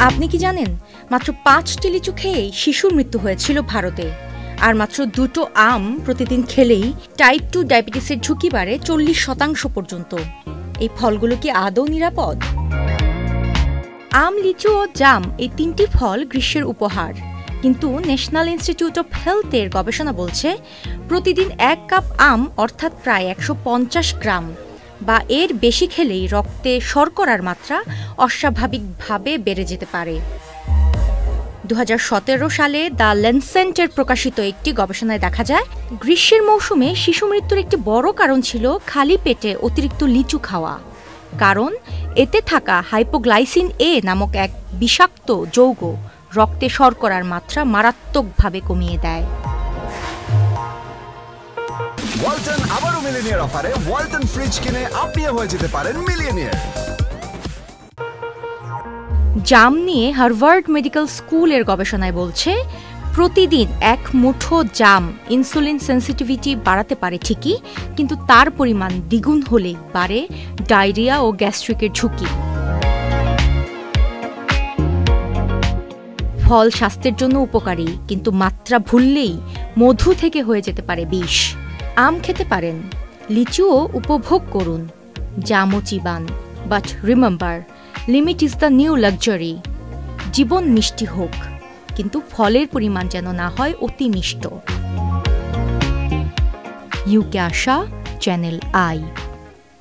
আপনি কি জানেন মাত্র 5টি লিচু খেয়েই শিশুর মৃত্যু হয়েছিল ভারতে, আর মাত্র 2টো আম প্রতিদিন খেলেই টাইপ 2 ডায়াবেটিসের ঝুঁকি বাড়ে 40% পর্যন্ত। এই ফলগুলো কি আদৌ নিরাপদ? আম, লিচু ও জাম এই 3টি ফল গ্রীষ্মের উপহার, কিন্তু ন্যাশনাল ইনস্টিটিউট অফ হেলথের গবেষণা বলছে প্রতিদিন 1 কাপ আম অর্থাৎ প্রায় 150 গ্রাম বা এর বেশি খেলেই রক্তে শর্করার মাত্রা অস্বাভাবিকভাবে বেড়ে যেতে পারে। 2017 সালে দ্য ল্যানসেটের প্রকাশিত একটি গবেষণায় দেখা যায় গ্রীষ্মের মৌসুমে শিশু মৃত্যুর একটি বড় কারণ ছিল খালি পেটে অতিরিক্ত লিচু খাওয়া, কারণ এতে থাকা হাইপোগ্লাইসিন এ নামক এক বিষাক্ত যৌগ রক্তে শর্করার মাত্রা মারাত্মকভাবে কমিয়ে দেয়। ওয়ালটন আবারও মিলিয়নিয়ার অফারে ওয়ালটন ফ্রিজ কিনে আপনিও হয়ে যেতে পারেন মিলিয়নিয়ার। জাম নিয়ে হার্ভার্ড মেডিকেল স্কুলের গবেষণায় বলছে প্রতিদিন 1 মুঠো জাম ইনসুলিন সেন্সিটিভিটি বাড়াতে পারে ঠিকই, কিন্তু তার পরিমাণ দ্বিগুণ হলেই বাড়ে ডায়রিয়া ও গ্যাস্ট্রিকের ঝুঁকি। ফল স্বাস্থ্যের জন্য উপকারী, কিন্তু মাত্রা ভুললেই মধু থেকে হয়ে যেতে পারে বিষ। আম খেতে পারেন, লিচুও উপভোগ করুন, জামও চিবান, but remember, limit is the new luxury. জীবন মিষ্টি হোক, কিন্তু ফলের পরিমাণ যেন না হয় অতি মিষ্ট। UK Asha, channel I.